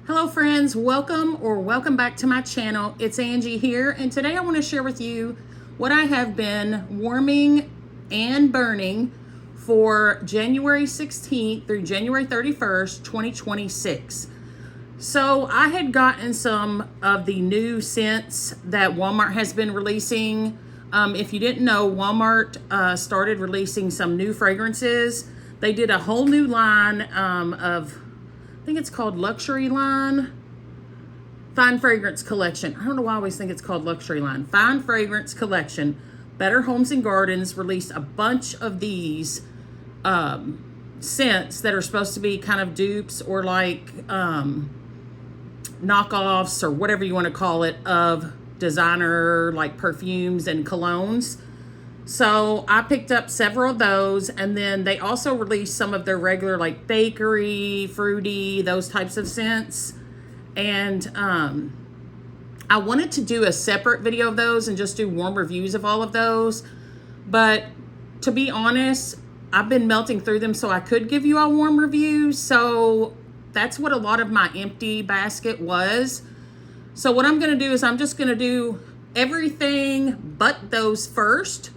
Hello friends, welcome back to my channel. It's Angie here, and today I want to share with you what I have been warming and burning for January 16th through January 31st, 2026. So I had gotten some of the new scents that Walmart has been releasing. If you didn't know, Walmart started releasing some new fragrances. They did a whole new line of, I think it's called Luxury Line. Fine Fragrance Collection. I don't know why I always think it's called Luxury Line. Fine Fragrance Collection. Better Homes and Gardens released a bunch of these scents that are supposed to be kind of dupes or like knockoffs or whatever you want to call it of designer like perfumes and colognes. So I picked up several of those, and then they also released some of their regular like bakery, fruity, those types of scents. And I wanted to do a separate video of those and just do warm reviews of all of those. But to be honest, I've been melting through them so I could give you a warm review. So that's what a lot of my empty basket was. So what I'm going to do is I'm just going to do everything but those first.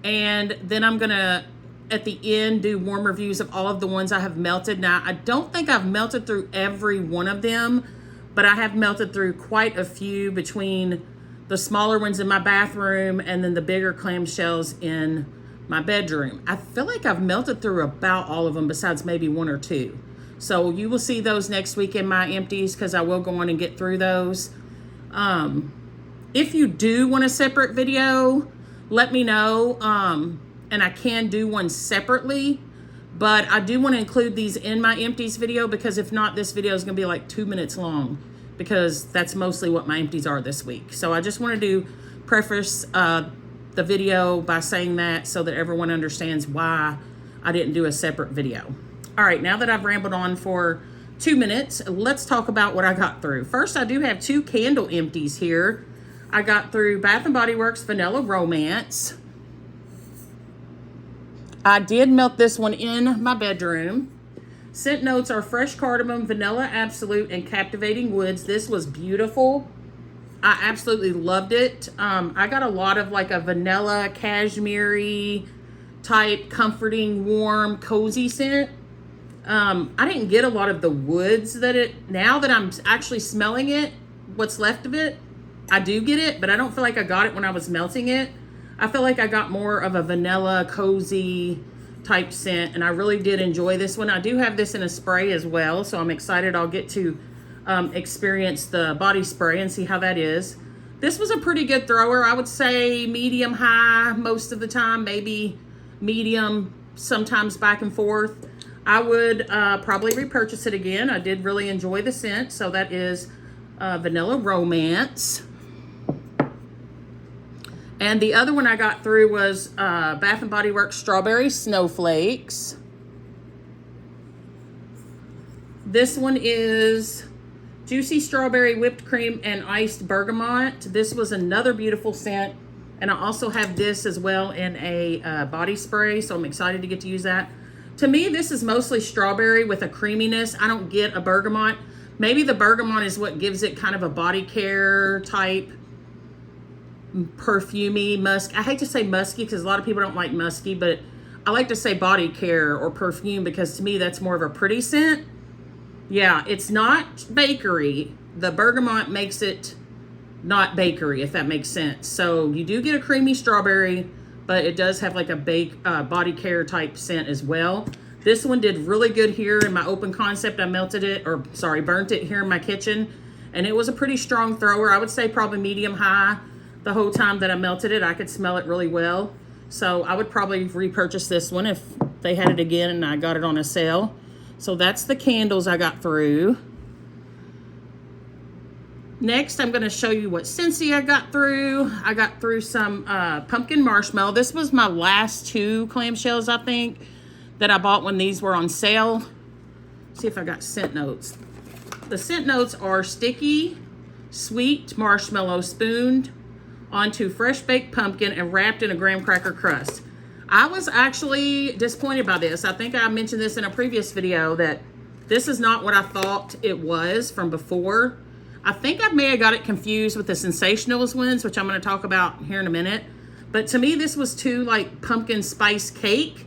And then I'm going to, at the end, do warm reviews of all of the ones I have melted. Now, I don't think I've melted through every one of them, but I have melted through quite a few between the smaller ones in my bathroom and then the bigger clamshells in my bedroom. I feel like I've melted through about all of them besides maybe one or two. So you will see those next week in my empties because I will go on and get through those. If you do want a separate video, let me know, and I can do one separately, but I do want to include these in my empties video because if not, this video is going to be like 2 minutes long because that's mostly what my empties are this week. So I just wanted to preface the video by saying that so that everyone understands why I didn't do a separate video. All right, now that I've rambled on for 2 minutes, let's talk about what I got through. First, I do have two candle empties here. I got through Bath & Body Works Vanilla Romance. I did melt this one in my bedroom. Scent notes are fresh cardamom, vanilla absolute, and captivating woods. This was beautiful. I absolutely loved it. I got a lot of like a vanilla cashmere type comforting, warm, cozy scent. I didn't get a lot of the woods now that I'm actually smelling it, what's left of it, I do get it, but I don't feel like I got it when I was melting it. I feel like I got more of a vanilla, cozy type scent, and I really did enjoy this one. I do have this in a spray as well, so I'm excited I'll get to experience the body spray and see how that is. This was a pretty good thrower. I would say medium high most of the time, maybe medium, sometimes back and forth. I would probably repurchase it again. I did really enjoy the scent, so that is Vanilla Romance. And the other one I got through was Bath & Body Works Strawberry Snowflakes. This one is Juicy Strawberry Whipped Cream and Iced Bergamot. This was another beautiful scent. And I also have this as well in a body spray, so I'm excited to get to use that. To me, this is mostly strawberry with a creaminess. I don't get a bergamot. Maybe the bergamot is what gives it kind of a body care type perfumey musk. I hate to say musky because a lot of people don't like musky, but I like to say body care or perfume because to me that's more of a pretty scent. Yeah, it's not bakery. The bergamot makes it not bakery, if that makes sense. So you do get a creamy strawberry, but it does have like a body care type scent as well. This one did really good here in my open concept. I burnt it here in my kitchen, and it was a pretty strong thrower. I would say probably medium high. The whole time that I melted it, I could smell it really well. So I would probably repurchase this one if they had it again and I got it on a sale. So that's the candles I got through. Next, I'm going to show you what Scentsy I got through. I got through some pumpkin marshmallow. This was my last two clamshells, I think, that I bought when these were on sale. Let's see if I got scent notes. The scent notes are sticky, sweet marshmallow spooned onto fresh baked pumpkin and wrapped in a graham cracker crust. I was actually disappointed by this. I think I mentioned this in a previous video that This is not what I thought it was from before. I think I may have got it confused with the Sensationals ones, which I'm going to talk about here in a minute. But to me, this was too like pumpkin spice cake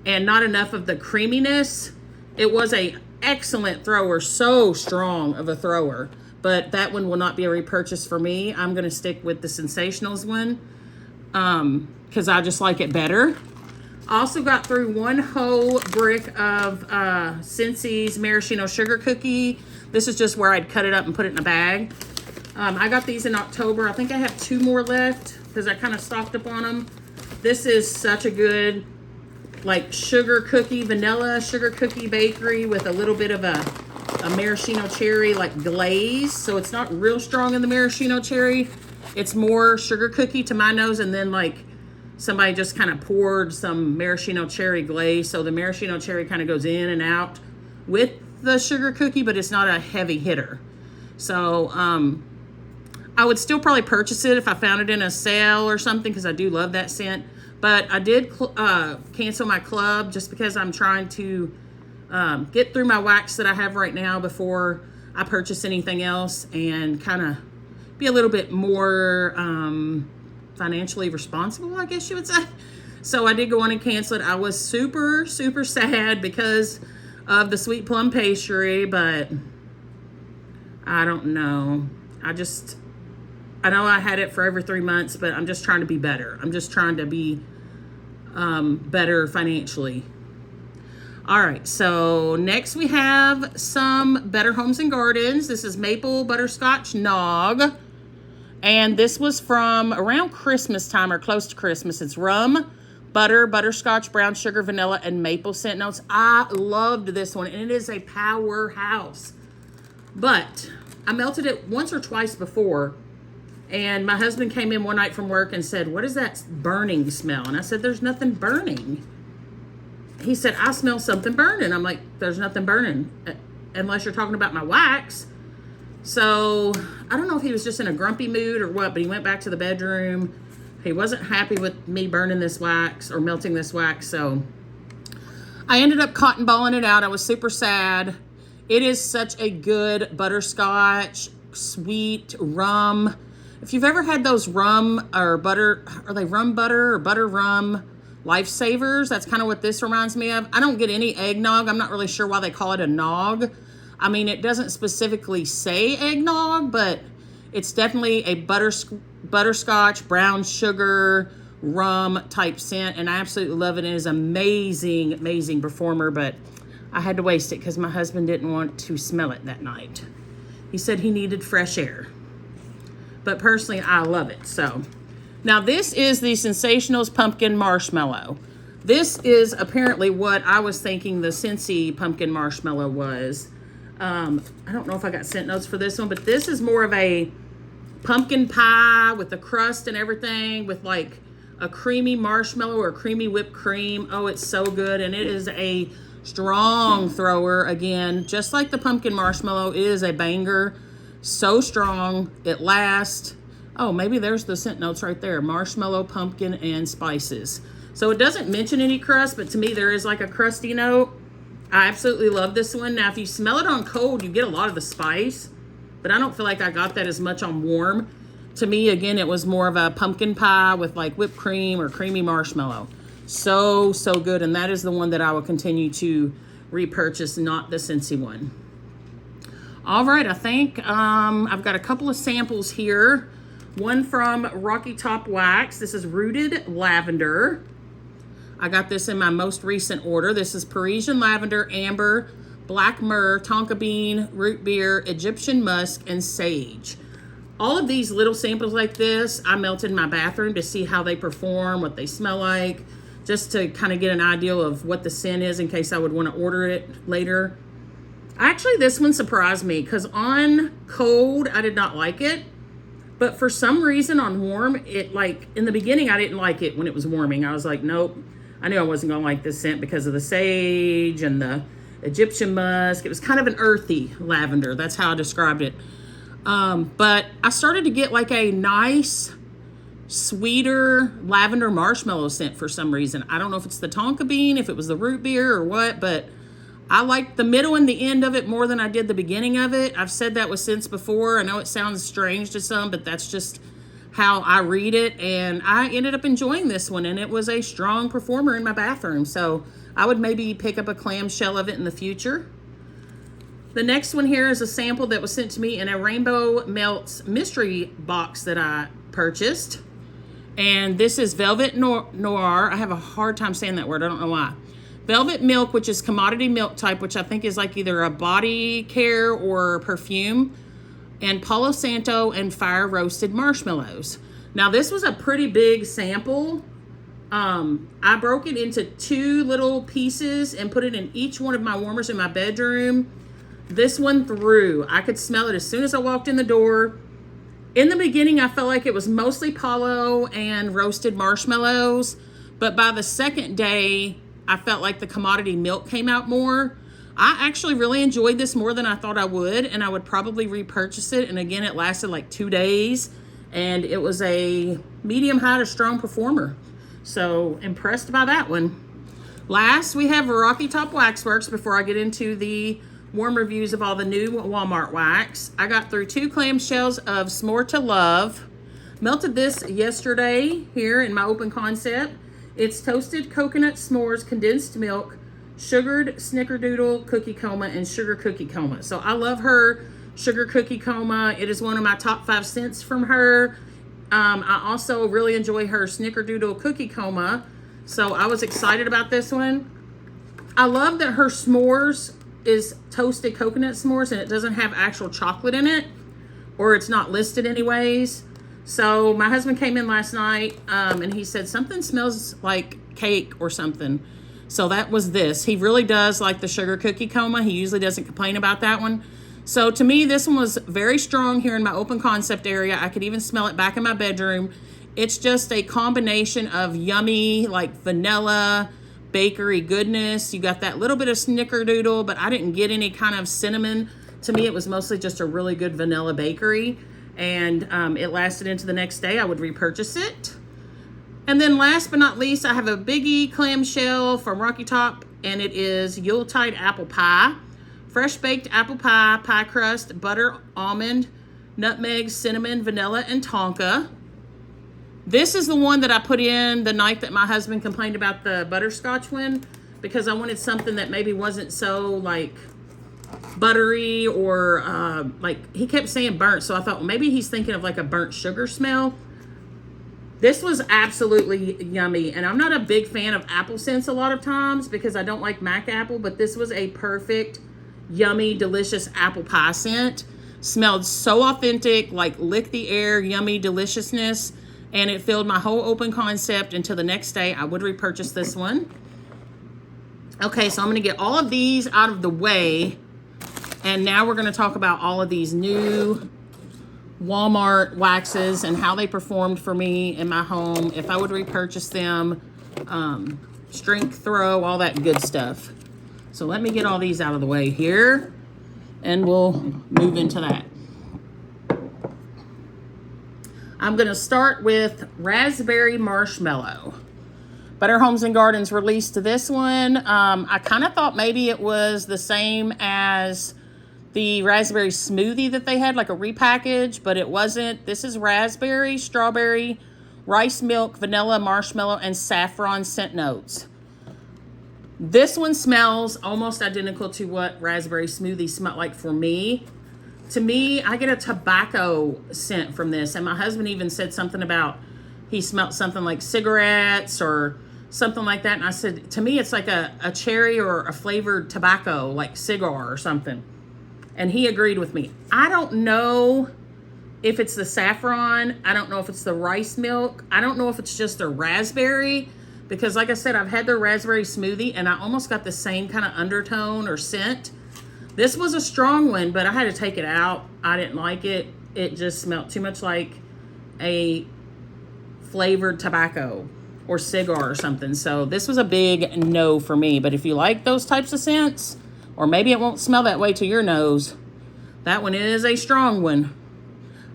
and not enough of the creaminess. It was a excellent thrower, so strong of a thrower. But that one will not be a repurchase for me. I'm going to stick with the Sensationals one because I just like it better. I also got through one whole brick of Scentsy's maraschino sugar cookie. This is just where I'd cut it up and put it in a bag. I got these in October. I think I have 2 more left because I kind of stocked up on them. This is such a good like sugar cookie, vanilla sugar cookie bakery with a little bit of a maraschino cherry like glaze. So it's not real strong in the maraschino cherry. It's more sugar cookie to my nose, and then like somebody just kind of poured some maraschino cherry glaze. So the maraschino cherry kind of goes in and out with the sugar cookie, but it's not a heavy hitter. So I would still probably purchase it if I found it in a sale or something because I do love that scent. But I did cancel my club just because I'm trying to get through my wax that I have right now before I purchase anything else and kind of be a little bit more financially responsible, I guess you would say. So I did go on and cancel it. I was super, super sad because of the sweet plum pastry, but I don't know. I know I had it for every 3 months, but I'm just trying to be better. I'm just trying to be better financially. All right, so next we have some Better Homes and Gardens. This is Maple Butterscotch Nog. And this was from around Christmas time or close to Christmas. It's rum, butter, butterscotch, brown sugar, vanilla, and maple scent notes. I loved this one, and it is a powerhouse. But I melted it once or twice before, and my husband came in one night from work and said, "What is that burning smell?" And I said, "There's nothing burning." He said, "I smell something burning." I'm like, "There's nothing burning unless you're talking about my wax." So I don't know if he was just in a grumpy mood or what, but he went back to the bedroom. He wasn't happy with me burning this wax or melting this wax. So I ended up cotton balling it out. I was super sad. It is such a good butterscotch, sweet rum. If you've ever had those rum or butter, are they rum butter or butter rum lifesavers? That's kind of what this reminds me of. I don't get any eggnog. I'm not really sure why they call it a nog. I mean, it doesn't specifically say eggnog, but it's definitely a butterscotch, brown sugar, rum type scent, and I absolutely love it. It is amazing, amazing performer, but I had to waste it because my husband didn't want to smell it that night. He said he needed fresh air. But personally, I love it. So now this is the Sensationals Pumpkin Marshmallow. This is apparently what I was thinking the Scentsy Pumpkin Marshmallow was. I don't know if I got scent notes for this one, but this is more of a pumpkin pie with the crust and everything with like a creamy marshmallow or creamy whipped cream. Oh, it's so good. And it is a strong thrower. Again, just like the pumpkin marshmallow, it is a banger. So strong. It lasts. Oh, maybe there's the scent notes right there. Marshmallow, pumpkin, and spices. So it doesn't mention any crust, but to me there is like a crusty note. I absolutely love this one. Now, if you smell it on cold, you get a lot of the spice, but I don't feel like I got that as much on warm. To me, again, it was more of a pumpkin pie with like whipped cream or creamy marshmallow. So, so good. And that is the one that I will continue to repurchase, not the Scentsy one. All right, I think I've got a couple of samples here. One from Rocky Top Wax. This is Rooted Lavender. I got this in my most recent order. This is Parisian Lavender, Amber, Black Myrrh, Tonka Bean, Root Beer, Egyptian Musk, and Sage. All of these little samples like this, I melted in my bathroom to see how they perform, what they smell like, just to kind of get an idea of what the scent is in case I would want to order it later. Actually, this one surprised me because on cold, I did not like it. But for some reason on warm, it like, in the beginning, I didn't like it when it was warming. I was like, nope. I knew I wasn't going to like this scent because of the sage and the Egyptian musk. It was kind of an earthy lavender. That's how I described it. But I started to get like a nice, sweeter lavender marshmallow scent for some reason. I don't know if it's the Tonka bean, if it was the root beer or what, but I like the middle and the end of it more than I did the beginning of it. I've said that with scents before. I know it sounds strange to some, but that's just how I read it. And I ended up enjoying this one, and it was a strong performer in my bathroom. So I would maybe pick up a clamshell of it in the future. The next one here is a sample that was sent to me in a Rainbow Melts mystery box that I purchased. And this is Velvet Noir. I have a hard time saying that word. I don't know why. Velvet Milk, which is commodity milk type, which I think is like either a body care or perfume. And Palo Santo and fire roasted marshmallows. Now, this was a pretty big sample. I broke it into 2 little pieces and put it in each one of my warmers in my bedroom. This one through. I could smell it as soon as I walked in the door. In the beginning, I felt like it was mostly Palo and roasted marshmallows. But by the second day, I felt like the commodity milk came out more. I actually really enjoyed this more than I thought I would, and I would probably repurchase it. And again, it lasted like 2 days, and it was a medium high to strong performer. So impressed by that one. Last, we have Rocky Top Waxworks before I get into the warm reviews of all the new Walmart wax. I got through 2 clamshells of S'more to Love. Melted this yesterday here in my open concept. It's toasted coconut s'mores, condensed milk, sugared snickerdoodle cookie coma, and sugar cookie coma. So I love her sugar cookie coma. It is one of my top 5 scents from her. I also really enjoy her snickerdoodle cookie coma. So I was excited about this one. I love that her s'mores is toasted coconut s'mores and it doesn't have actual chocolate in it, or it's not listed anyways. So my husband came in last night and he said something smells like cake or something. So that was this. He really does like the sugar cookie coma. He usually doesn't complain about that one. So to me, this one was very strong here in my open concept area. I could even smell it back in my bedroom. It's just a combination of yummy, like vanilla, bakery goodness. You got that little bit of snickerdoodle, but I didn't get any kind of cinnamon. To me, it was mostly just a really good vanilla bakery. And it lasted into the next day. I would repurchase it. And then last but not least, I have a biggie clamshell from Rocky Top, and it is Yuletide apple pie. Fresh baked apple pie, pie crust, butter, almond, nutmeg, cinnamon, vanilla, and tonka. This is the one that I put in the night that my husband complained about the butterscotch one, because I wanted something that maybe wasn't so like buttery or like he kept saying burnt. So I thought, well, maybe he's thinking of like a burnt sugar smell. This was absolutely yummy. And I'm not a big fan of apple scents a lot of times because I don't like Mac apple, but this was a perfect, yummy, delicious apple pie scent. Smelled so authentic, like lick the air, yummy deliciousness. And it filled my whole open concept until the next day. I would repurchase this one. Okay, so I'm gonna get all of these out of the way. And now we're gonna talk about all of these new Walmart waxes and how they performed for me in my home, if I would repurchase them, strength throw, all that good stuff. So let me get all these out of the way here and we'll move into that. I'm going to start with Raspberry Marshmallow. Better Homes and Gardens released this one. I kind of thought maybe it was the same as the raspberry smoothie that they had, like a repackage, but it wasn't. This is raspberry, strawberry, rice milk, vanilla, marshmallow, and saffron scent notes. This one smells almost identical to what raspberry smoothie smelled like for me. To me, I get a tobacco scent from this. And my husband even said something about he smelled something like cigarettes or something like that. And I said, to me, it's like a cherry or a flavored tobacco, like cigar or something. And he agreed with me. I don't know if it's the saffron. I don't know if it's the rice milk. I don't know if it's just the raspberry. Because like I said, I've had their raspberry smoothie and I almost got the same kind of undertone or scent. This was a strong one, but I had to take it out. I didn't like it. It just smelled too much like a flavored tobacco or cigar or something. So this was a big no for me. But if you like those types of scents, or maybe it won't smell that way to your nose, that one is a strong one.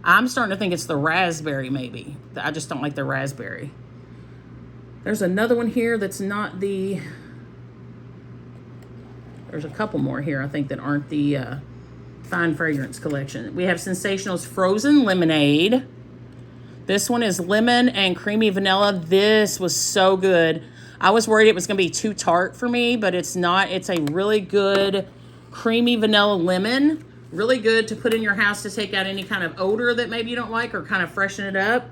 I'm starting to think it's the raspberry maybe. I just don't like the raspberry. There's another one here that's not the There's a couple more here, I think, that aren't the Fine Fragrance collection. We have Sensational's Frozen Lemonade. This one is lemon and creamy vanilla. This was so good. I was worried it was going to be too tart for me, but it's not. It's a really good creamy vanilla lemon. Really good to put in your house to take out any kind of odor that maybe you don't like or kind of freshen it up.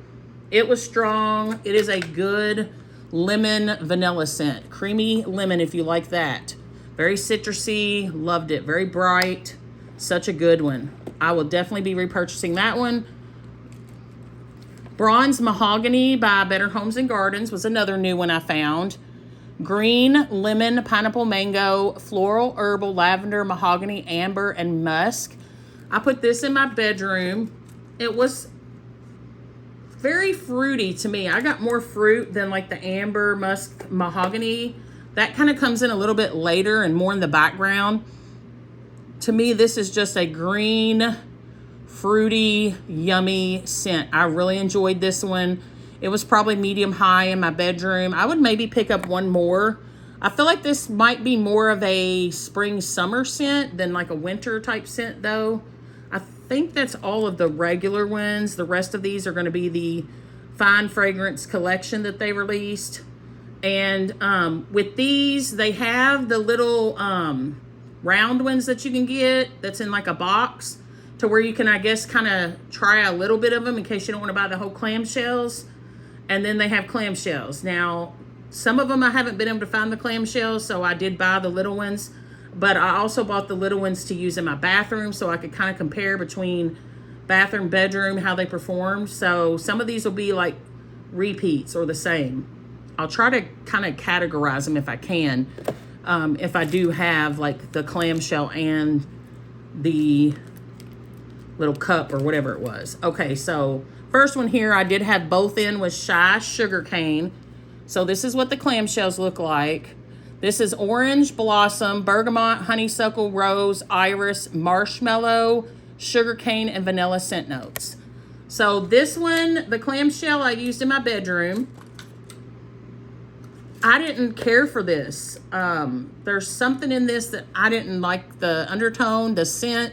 It was strong. It is a good lemon vanilla scent. Creamy lemon if you like that. Very citrusy. Loved it. Very bright. Such a good one. I will definitely be repurchasing that one. Bronze Mahogany by Better Homes and Gardens was another new one I found. Green, lemon, pineapple, mango, floral, herbal, lavender, mahogany, amber, and musk. I put this in my bedroom. It was very fruity to me. I got more fruit than like the amber, musk, mahogany. That kind of comes in a little bit later and more in the background. To me, this is just a green, fruity, yummy scent. I really enjoyed this one. It was probably medium high in my bedroom. I would maybe pick up one more. I feel like this might be more of a spring summer scent than like a winter type scent though. I think that's all of the regular ones. The rest of these are going to be the Fine Fragrance collection that they released. And with these, they have the little round ones that you can get that's in like a box to where you can, I guess, kind of try a little bit of them in case you don't want to buy the whole clamshells. And then they have clamshells. Now, some of them I haven't been able to find the clamshells, so I did buy the little ones. But I also bought the little ones to use in my bathroom so I could kind of compare between bathroom, bedroom, how they performed. So some of these will be like repeats or the same. I'll try to kind of categorize them if I can. If I do have like the clamshell and the little cup or whatever it was. Okay, so first one here I did have both in was Shy Sugarcane. So this is what the clamshells look like. This is orange, blossom, bergamot, honeysuckle, rose, iris, marshmallow, sugarcane, and vanilla scent notes. So this one, the clamshell I used in my bedroom. I didn't care for this. There's something in this that I didn't like, the undertone, the scent.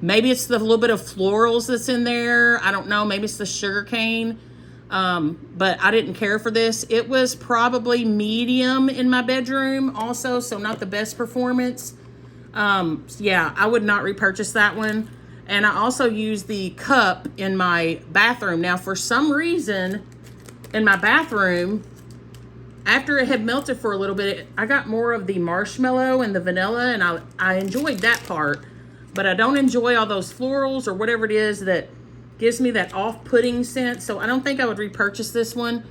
Maybe it's the little bit of florals that's in there. I don't know. Maybe it's the sugarcane. But I didn't care for this. It was probably medium in my bedroom also, so not the best performance. Yeah, I would not repurchase that one. And I also used the cup in my bathroom. Now, for some reason, in my bathroom, after it had melted for a little bit, I got more of the marshmallow and the vanilla, and I enjoyed that part. But I don't enjoy all those florals or whatever it is that gives me that off-putting scent. So I don't think I would repurchase this one.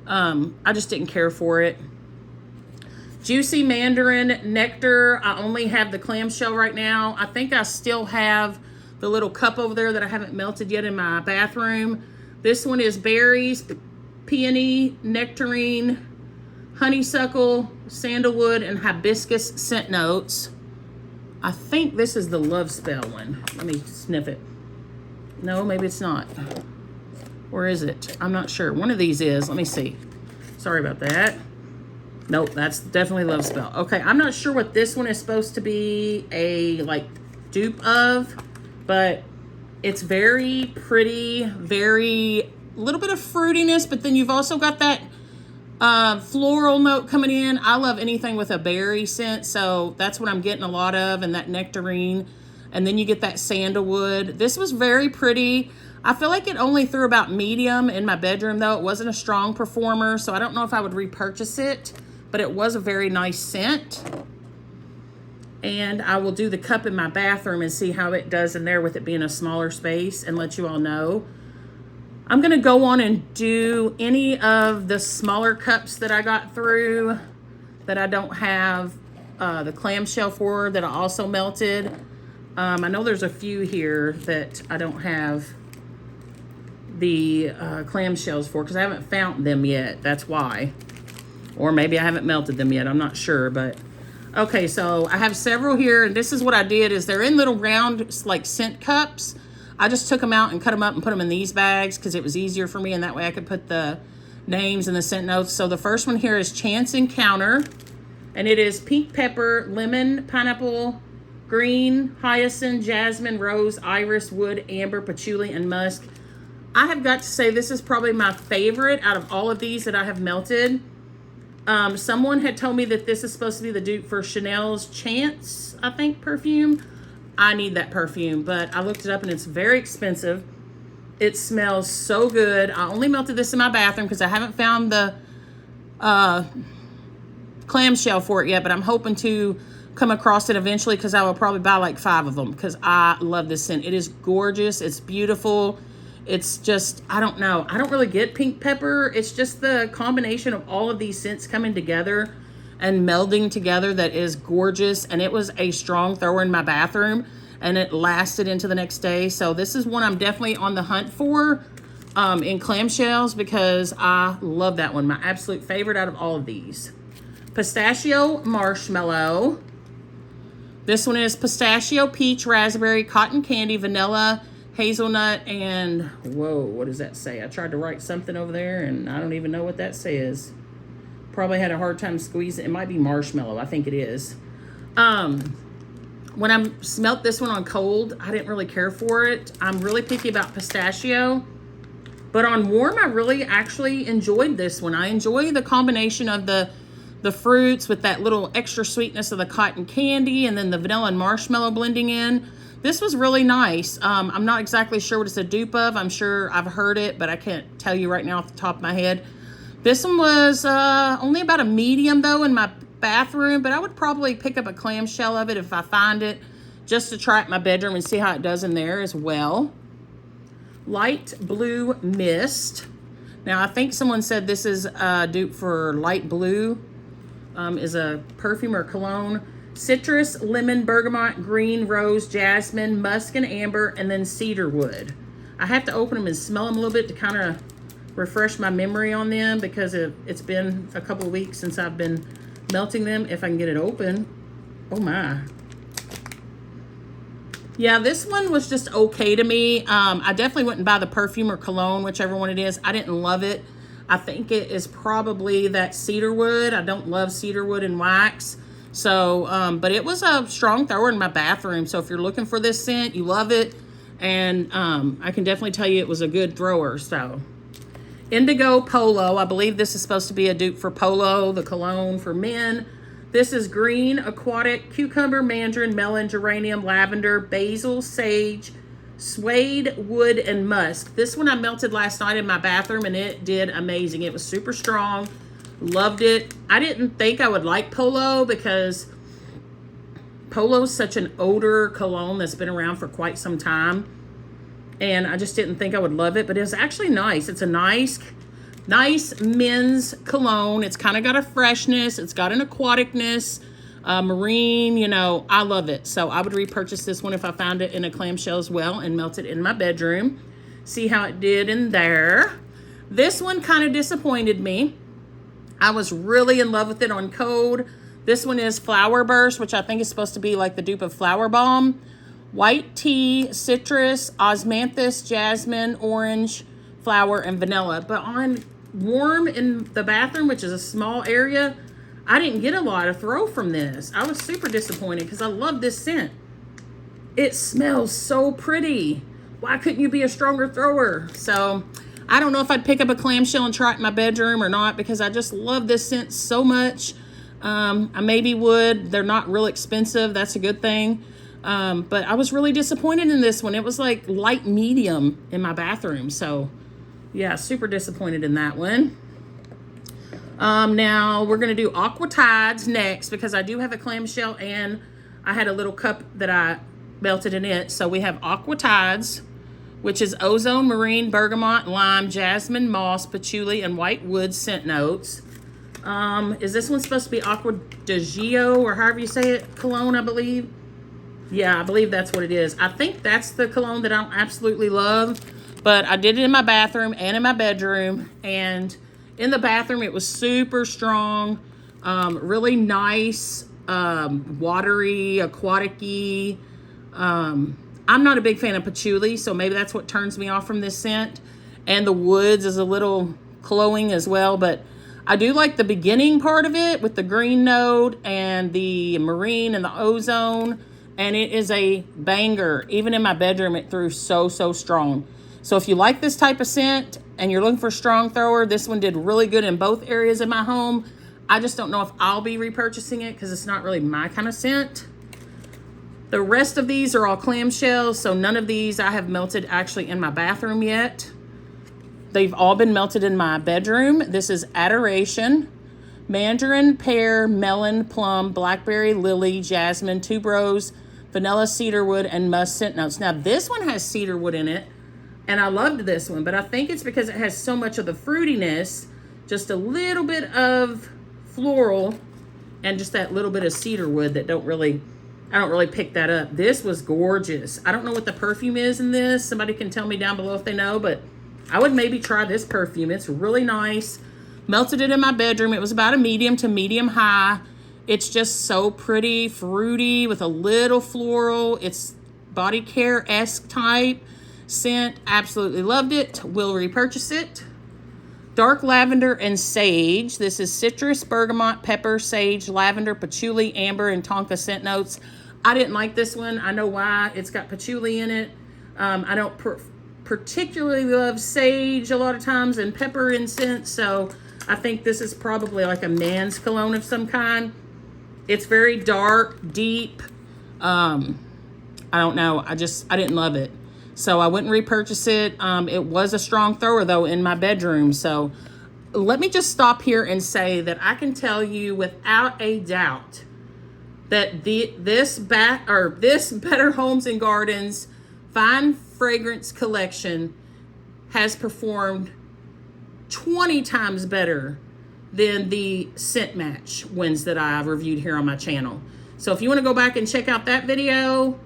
I just didn't care for it. Juicy Mandarin Nectar. I only have the clamshell right now. I think I still have the little cup over there that I haven't melted yet in my bathroom. This one is berries, peony, nectarine, honeysuckle, sandalwood, and hibiscus scent notes. I think this is the Love Spell one. Let me sniff it. No, maybe it's not. Or is it? I'm not sure. One of these is. Let me see. Sorry about that. Nope, that's definitely Love Spell. Okay, I'm not sure what this one is supposed to be a like dupe of, but it's very pretty, very little bit of fruitiness, but then you've also got that floral note coming in. I love anything with a berry scent, so that's what I'm getting a lot of, and that nectarine. And then you get that sandalwood. This was very pretty. I feel like it only threw about medium in my bedroom, though. It wasn't a strong performer, so I don't know if I would repurchase it, but it was a very nice scent. And I will do the cup in my bathroom and see how it does in there with it being a smaller space and let you all know. I'm going to go on and do any of the smaller cups that I got through that I don't have the clamshell for that I also melted. I know there's a few here that I don't have the clamshells for because I haven't found them yet. That's why. Or maybe I haven't melted them yet. I'm not sure. But okay, so I have several here. And this is what I did is they're in little round like scent cups. I just took them out and cut them up and put them in these bags because it was easier for me. And that way I could put the names and the scent notes. So the first one here is Chance Encounter. And it is pink pepper, lemon, pineapple, green, hyacinth, jasmine, rose, iris, wood, amber, patchouli, and musk. I have got to say this is probably my favorite out of all of these that I have melted. Someone had told me that this is supposed to be the dupe for Chanel's Chance, I think, perfume. I need that perfume, but I looked it up and it's very expensive. It smells so good. I only melted this in my bathroom because I haven't found the clamshell for it yet, but I'm hoping to come across it eventually because I will probably buy like 5 of them because I love this scent. It is gorgeous. It's beautiful. It's just, I don't know. I don't really get pink pepper. It's just the combination of all of these scents coming together and melding together that is gorgeous. And it was a strong thrower in my bathroom and it lasted into the next day. So this is one I'm definitely on the hunt for in clamshells because I love that one. My absolute favorite out of all of these. Pistachio Marshmallow. This one is pistachio, peach, raspberry, cotton candy, vanilla, hazelnut, and whoa, what does that say? I tried to write something over there and I don't even know what that says. Probably had a hard time squeezing. It might be marshmallow. I think it is. When I smelt this one on cold, I didn't really care for it. I'm really picky about pistachio. But on warm, I really actually enjoyed this one. I enjoy the combination of the fruits with that little extra sweetness of the cotton candy and then the vanilla and marshmallow blending in. This was really nice. I'm not exactly sure what it's a dupe of. I'm sure I've heard it, but I can't tell you right now off the top of my head. This one was only about a medium though in my bathroom, but I would probably pick up a clamshell of it if I find it just to try it in my bedroom and see how it does in there as well. Light Blue Mist. Now I think someone said this is a dupe for Light Blue. Is a perfume or cologne. Citrus, lemon, bergamot, green, rose, jasmine, musk, and amber, and then cedarwood. I have to open them and smell them a little bit to kind of refresh my memory on them because it's been a couple of weeks since I've been melting them. If I can get it open. Oh my. Yeah, this one was just okay to me. I definitely wouldn't buy the perfume or cologne, whichever one it is. I didn't love it. I think it is probably that cedarwood. I don't love cedarwood and wax. So, but it was a strong thrower in my bathroom. So if you're looking for this scent, you love it. And I can definitely tell you it was a good thrower. So, Indigo Polo. I believe this is supposed to be a dupe for Polo, the cologne for men. This is green, aquatic, cucumber, mandarin, melon, geranium, lavender, basil, sage, suede, wood, and musk. This one I melted last night in my bathroom and it did amazing. It was super strong. Loved it. I didn't think I would like Polo because Polo is such an odor cologne that's been around for quite some time. And I just didn't think I would love it, but it's actually nice. It's a nice men's cologne. It's kind of got a freshness. It's got an aquaticness. Marine, you know, I love it. So I would repurchase this one if I found it in a clamshell as well and melt it in my bedroom. See how it did in there. This one kind of disappointed me. I was really in love with it on code. This one is Flower Burst, which I think is supposed to be like the dupe of Flower Bomb. White tea, citrus, osmanthus, jasmine, orange, flower, and vanilla. But on warm in the bathroom, which is a small area, I didn't get a lot of throw from this. I was super disappointed because I love this scent. It smells so pretty. Why couldn't you be a stronger thrower? So I don't know if I'd pick up a clamshell and try it in my bedroom or not because I just love this scent so much. I maybe would. They're not real expensive. That's a good thing. But I was really disappointed in this one. It was like light medium in my bathroom. So yeah, super disappointed in that one. Now we're going to do Aqua Tides next because I do have a clamshell and I had a little cup that I melted in it. So we have Aqua Tides, which is ozone, marine, bergamot, lime, jasmine, moss, patchouli, and white wood scent notes. Is this one supposed to be Aqua de Gio or however you say it? Cologne, I believe. Yeah, I believe that's what it is. I think that's the cologne that I don't absolutely love, but I did it in my bathroom and in my bedroom, and in the bathroom it was super strong, really nice, watery, aquatic-y. I'm not a big fan of patchouli, so maybe that's what turns me off from this scent. And the woods is a little cloying as well, but I do like the beginning part of it with the green note and the marine and the ozone. And it is a banger. Even in my bedroom, it threw so strong. So if you like this type of scent and you're looking for a strong thrower, this one did really good in both areas of my home. I just don't know if I'll be repurchasing it because it's not really my kind of scent. The rest of these are all clamshells, so none of these I have melted actually in my bathroom yet. They've all been melted in my bedroom. This is Adoration, Mandarin, Pear, Melon, Plum, Blackberry, Lily, Jasmine, Tuberose, Vanilla, Cedarwood, and Musk Scent Notes. Now this one has cedarwood in it, and I loved this one, but I think it's because it has so much of the fruitiness, just a little bit of floral, and just that little bit of cedarwood that I don't really pick that up. This was gorgeous. I don't know what the perfume is in this. Somebody can tell me down below if they know, but I would maybe try this perfume. It's really nice. Melted it in my bedroom. It was about a medium to medium high. It's just so pretty, fruity with a little floral. It's body care-esque type scent. Absolutely loved it. Will repurchase it. Dark lavender and sage. This is citrus, bergamot, pepper, sage, lavender, patchouli, amber, and tonka scent notes. I didn't like this one. I know why. It's got patchouli in it. I don't particularly love sage a lot of times and pepper incense, so I think this is probably like a man's cologne of some kind. It's very dark, deep. I don't know. I didn't love it, so I wouldn't repurchase it. It was a strong thrower though in my bedroom. So let me just stop here and say that I can tell you without a doubt that this Better Homes and Gardens Fine Fragrance collection has performed 20 times better than the scent match ones that I've reviewed here on my channel. So if you want to go back and check out that video,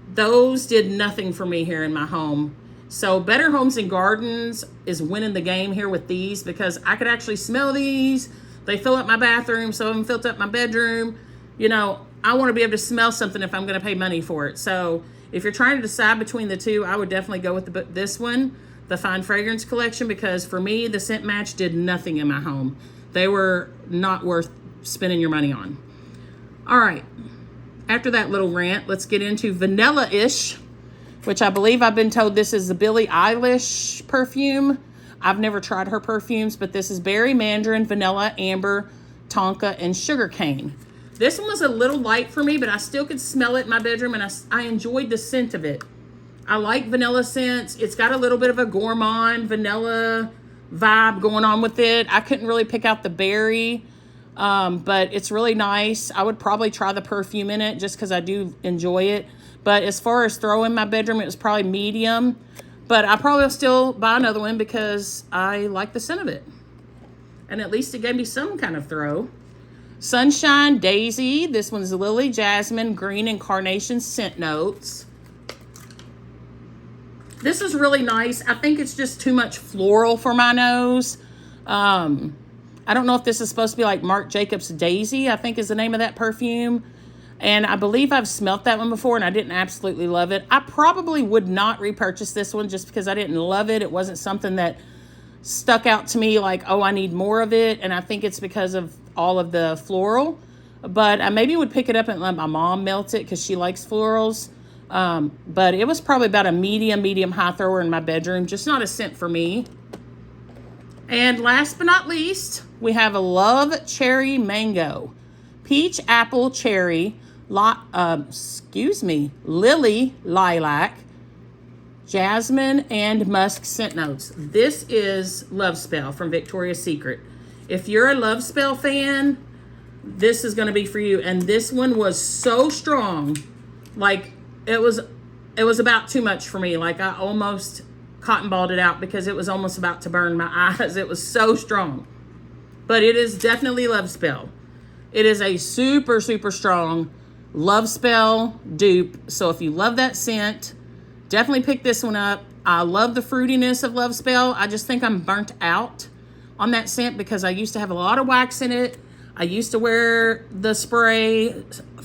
those did nothing for me here in my home. So Better Homes and Gardens is winning the game here with these because I could actually smell these. They fill up my bathroom, some of them filled up my bedroom. You know, I want to be able to smell something if I'm going to pay money for it. So if you're trying to decide between the two, I would definitely go with this one, the Fine Fragrance collection, because for me, the scent match did nothing in my home. They were not worth spending your money on. All right. After that little rant, let's get into Vanilla-ish, which I believe I've been told this is the Billie Eilish perfume. I've never tried her perfumes, but this is berry, mandarin, vanilla, amber, tonka, and sugarcane. This one was a little light for me, but I still could smell it in my bedroom, and I enjoyed the scent of it. I like vanilla scents. It's got a little bit of a gourmand vanilla vibe going on with it. I couldn't really pick out the berry, but it's really nice. I would probably try the perfume in it just because I do enjoy it. But as far as throw in my bedroom, it was probably medium. But I probably will still buy another one because I like the scent of it. And at least it gave me some kind of throw. Sunshine Daisy. This one's lily, jasmine, green, and carnation scent notes. This is really nice. I think it's just too much floral for my nose. I don't know if this is supposed to be like Marc Jacobs Daisy, I think is the name of that perfume. And I believe I've smelt that one before and I didn't absolutely love it. I probably would not repurchase this one just because I didn't love it. It wasn't something that stuck out to me like, oh, I need more of it. And I think it's because of all of the floral. But I maybe would pick it up and let my mom melt it because she likes florals. But it was probably about a medium high thrower in my bedroom. Just not a scent for me. And last but not least, we have a Love Cherry Mango. Peach, apple, cherry, lily, lilac, jasmine, and musk scent notes. This is Love Spell from Victoria's Secret. If you're a Love Spell fan, this is going to be for you. And this one was so strong. Like, it was about too much for me. Like, I almost cotton balled it out because it was almost about to burn my eyes. It was so strong. But it is definitely Love Spell. It is a super strong Love Spell dupe. So if you love that scent, definitely pick this one up. I love the fruitiness of Love Spell. I just think I'm burnt out on that scent because I used to have a lot of wax in it. I used to wear the spray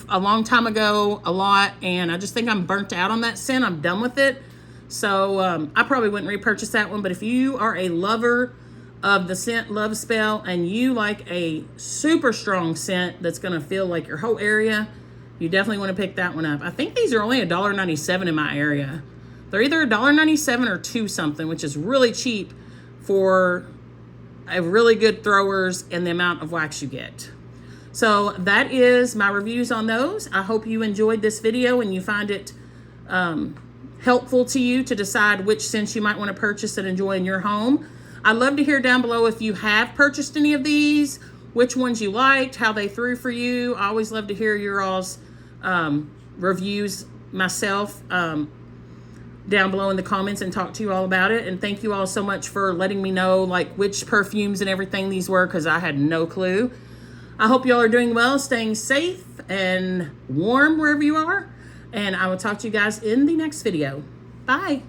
a long time ago, a lot, and I just think I'm burnt out on that scent. I'm done with it. So I probably wouldn't repurchase that one. But if you are a lover of the scent Love Spell and you like a super strong scent that's going to feel like your whole area, you definitely want to pick that one up. I think these are only $1.97 in my area. They're either $1.97 or $2 something, which is really cheap for a really good throwers and the amount of wax you get. So that is my reviews on those. I hope you enjoyed this video and you find it helpful to you to decide which scents you might want to purchase and enjoy in your home. I'd love to hear down below if you have purchased any of these, which ones you liked, how they threw for you. I always love to hear your all's reviews myself down below in the comments and talk to you all about it. And thank you all so much for letting me know like which perfumes and everything these were, because I had no clue. I hope you all are doing well, staying safe and warm wherever you are. And I will talk to you guys in the next video. Bye.